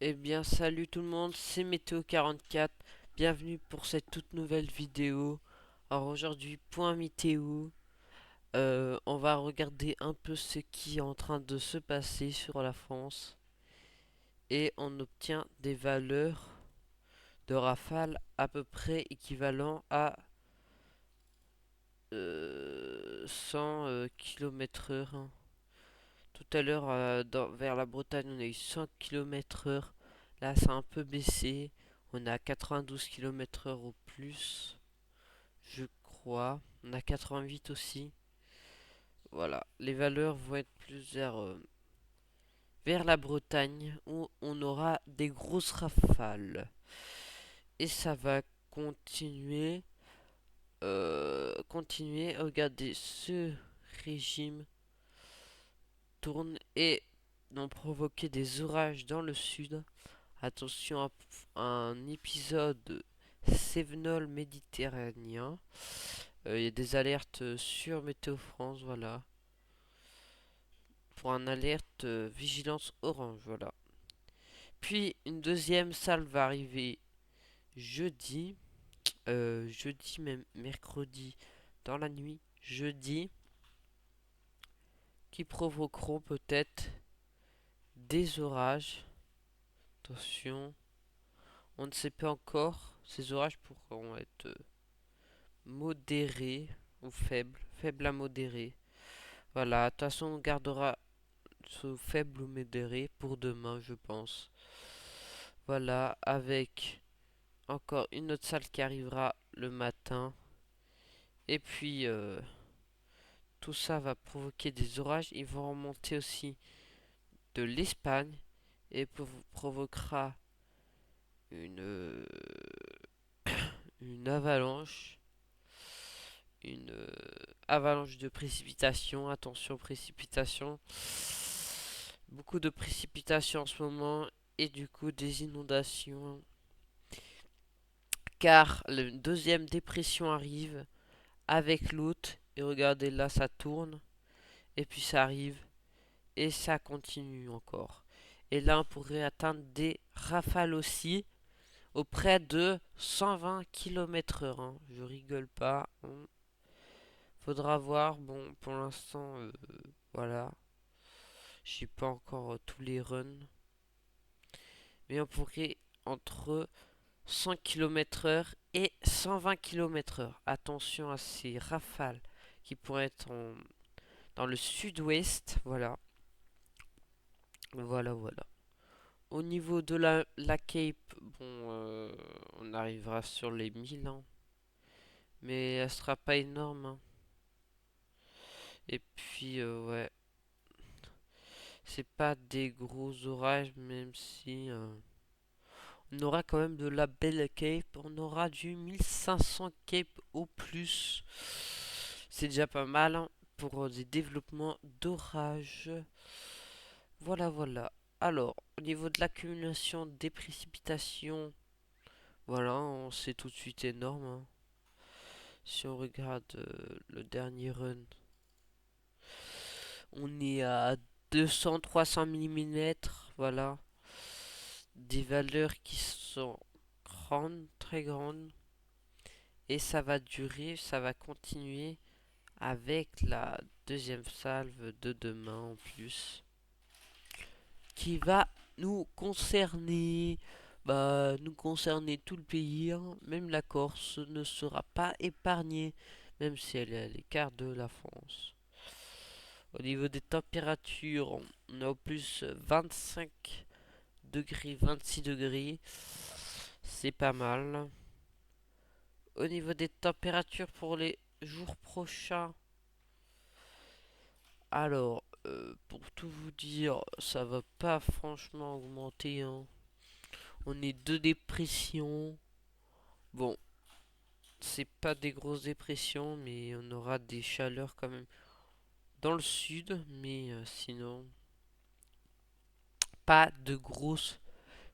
Eh bien, salut tout le monde, c'est Météo44. Bienvenue pour cette toute nouvelle vidéo. Alors aujourd'hui, point météo. On va regarder un peu ce qui est en train de se passer sur la France. Et on obtient des valeurs de rafale à peu près équivalent à 100 km/h. Tout à l'heure, vers la Bretagne, on a eu 100 km/h. Là, ça a un peu baissé. On a 92 km/h au plus, je crois. On a 88 aussi. Voilà, les valeurs vont être plus vers la Bretagne où on aura des grosses rafales. Et ça va continuer. Regardez, ce régime tourne et ont provoqué des orages dans le sud. Attention à un épisode Cévenol méditerranéen. Il y a des alertes sur Météo France, voilà. Pour un alerte vigilance orange, voilà. Puis une deuxième salle va arriver jeudi. Jeudi, même mercredi, dans la nuit. Jeudi, qui provoqueront peut-être des orages. Attention, on ne sait pas encore. Ces orages pourront être modérés ou faibles. Faibles à modérés. Voilà, de toute façon, on gardera ce faible ou modéré pour demain, je pense. Voilà, avec encore une autre salle qui arrivera le matin. Et puis, tout ça va provoquer des orages. Ils vont remonter aussi de l'Espagne et provoquera une, euh, une avalanche. Une avalanche de précipitations. Attention, précipitations. Beaucoup de précipitations en ce moment et du coup des inondations car la deuxième dépression arrive avec l'autre et regardez là ça tourne et puis ça arrive et ça continue encore et là on pourrait atteindre des rafales aussi auprès de 120 km/h hein. Je rigole pas hein. Faudra voir, bon pour l'instant voilà, j'ai pas encore tous les runs mais on pourrait entre 100 km/h et 120 km/h. Attention à ces rafales qui pourraient être dans le sud-ouest. Voilà. Voilà, voilà. Au niveau de la Cape, bon, on arrivera sur les 1000 ans. Mais elle sera pas énorme, hein. Et puis, ouais. C'est pas des gros orages, même si on aura quand même de la belle Cape. On aura du 1500 Cape au plus. C'est déjà pas mal hein, pour des développements d'orage. Voilà, voilà. Alors, au niveau de l'accumulation des précipitations, voilà, c'est tout de suite énorme, hein. Si on regarde le dernier run, on est à 200-300 mm, voilà. Des valeurs qui sont grandes, très grandes. Et ça va durer, ça va continuer avec la deuxième salve de demain en plus. Qui va nous concerner. Bah, nous concerner tout le pays, hein. Même la Corse ne sera pas épargnée, même si elle est à l'écart de la France. Au niveau des températures, on a au plus 25 degrés, 26 degrés. C'est pas mal. Au niveau des températures pour les jours prochains, alors, pour tout vous dire, ça va pas franchement augmenter, hein. On est deux dépressions. Bon, c'est pas des grosses dépressions, mais on aura des chaleurs quand même dans le sud. Mais sinon, pas de grosses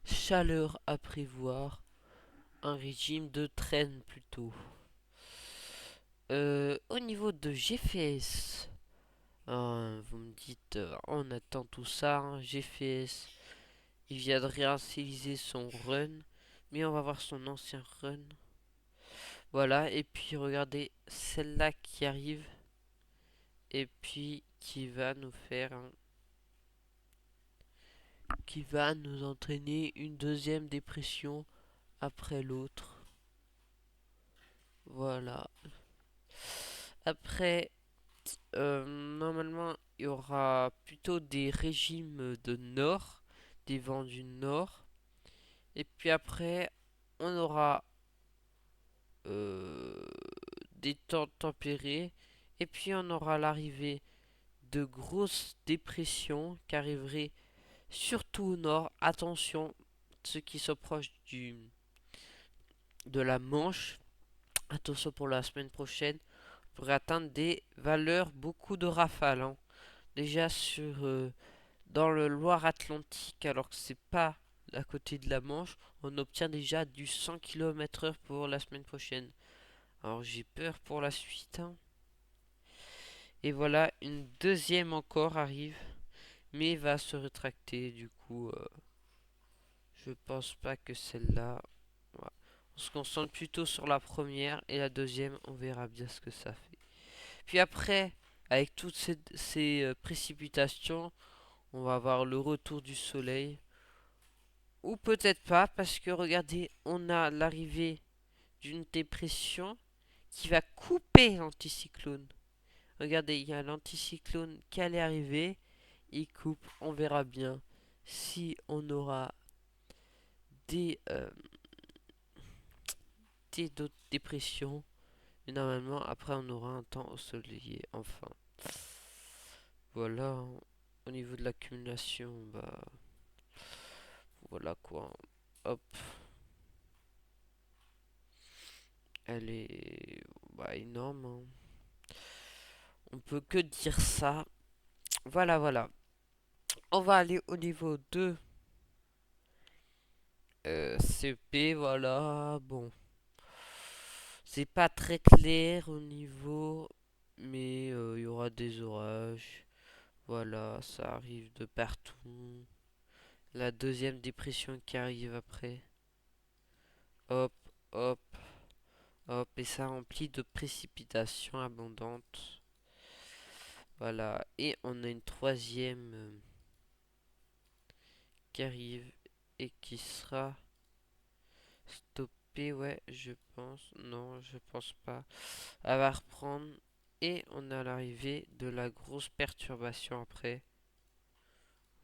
chaleurs à prévoir. Un régime de traîne plutôt. Au niveau de GFS, hein, vous me dites, on attend tout ça, hein, GFS. Il vient de réinitialiser son run. Mais on va voir son ancien run. Voilà, et puis regardez celle-là qui arrive. Et puis qui va nous faire qui va nous entraîner une deuxième dépression après l'autre. Voilà. Après, normalement, il y aura plutôt des régimes de nord, des vents du nord. Et puis après, on aura euh, des temps tempérés. Et puis on aura l'arrivée de grosses dépressions qui arriveraient surtout au nord. Attention, ceux qui sont proches de la Manche, attention pour la semaine prochaine, pour atteindre des valeurs beaucoup de rafales, hein. Déjà dans le Loire-Atlantique, alors que c'est pas à côté de la Manche, on obtient déjà du 100 km/h pour la semaine prochaine. Alors j'ai peur pour la suite, hein. Et voilà, une deuxième encore arrive, mais va se rétracter. Du coup, je pense pas que celle-là. Voilà. On se concentre plutôt sur la première et la deuxième, on verra bien ce que ça fait. Puis après, avec toutes ces précipitations, on va avoir le retour du soleil. Ou peut-être pas, parce que regardez, on a l'arrivée d'une dépression qui va couper l'anticyclone. Regardez, il y a l'anticyclone qui allait arriver. Il coupe, on verra bien si on aura des, euh, d'autres dépressions. Mais normalement, après, on aura un temps ensoleillé, enfin. Voilà, hein. Au niveau de l'accumulation, bah, voilà quoi. Hop, elle est bah, énorme, hein. On peut que dire ça. Voilà, voilà. On va aller au niveau 2. CP, voilà. Bon, c'est pas très clair au niveau, mais il y aura des orages. Voilà, ça arrive de partout. La deuxième dépression qui arrive après. Hop, hop, hop. Et ça remplit de précipitations abondantes. Voilà. Et on a une troisième qui arrive et qui sera stoppée. Ouais, je pense. Non, je pense pas. Elle va reprendre. Et on a l'arrivée de la grosse perturbation après.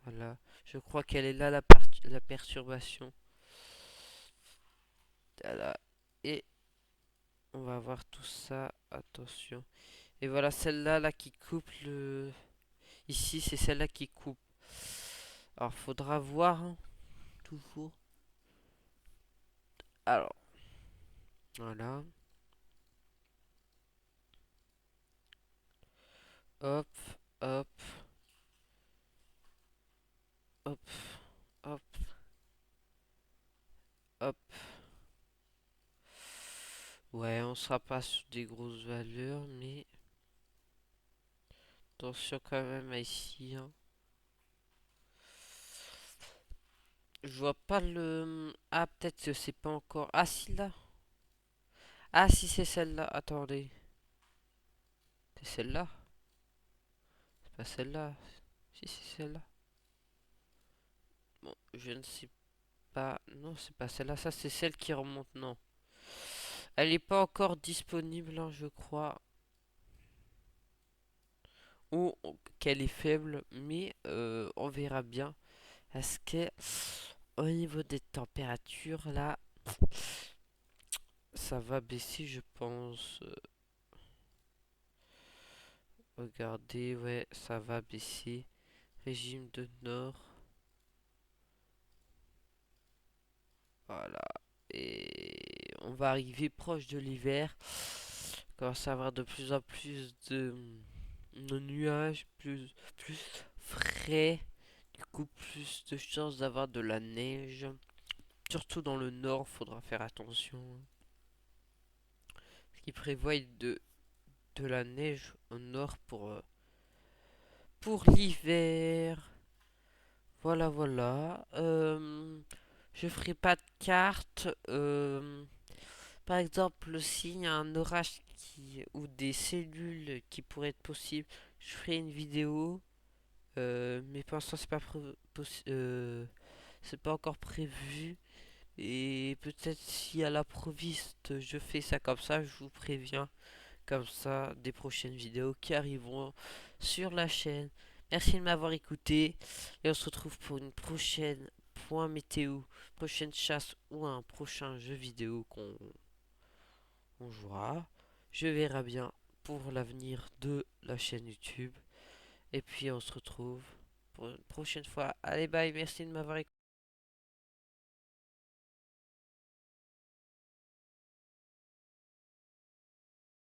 Voilà. Je crois qu'elle est là la perturbation. Voilà. Et on va voir tout ça. Attention. Et voilà celle-là là qui coupe le. Ici c'est celle-là qui coupe. Alors faudra voir, hein, toujours. Alors voilà. Hop, hop, hop, hop, hop. Ouais, on sera pas sur des grosses valeurs, mais attention quand même à ici, hein. Je vois pas le. Ah, peut-être que c'est pas encore. Ah, si là. Ah, si c'est celle-là. Attendez. C'est celle-là. C'est pas celle-là. Si, c'est celle-là. Bon, je ne sais pas. Non, c'est pas celle-là. Ça, c'est celle qui remonte. Non. Elle n'est pas encore disponible, hein, je crois. Ou qu'elle est faible. Mais on verra bien. Est-ce que au niveau des températures, là, ça va baisser, je pense. Regardez, ouais, ça va baisser. Régime de nord. Voilà. Et on va arriver proche de l'hiver. On commence à avoir de plus en plus de nuages, plus frais. Du coup, plus de chances d'avoir de la neige. Surtout dans le nord, faudra faire attention. Parce qu'ils prévoient de la neige au nord pour l'hiver. Voilà, voilà. Je ferai pas de carte. Par exemple, s'il y a un orage ou des cellules qui pourraient être possibles, je ferai une vidéo. Mais pour l'instant, c'est pas encore prévu. Et peut-être si à l'improviste, je fais ça comme ça, je vous préviens comme ça des prochaines vidéos qui arriveront sur la chaîne. Merci de m'avoir écouté et on se retrouve pour une prochaine point météo, prochaine chasse ou un prochain jeu vidéo qu'on on jouera. Je verrai bien pour l'avenir de la chaîne YouTube. Et puis on se retrouve pour une prochaine fois. Allez bye, merci de m'avoir écouté.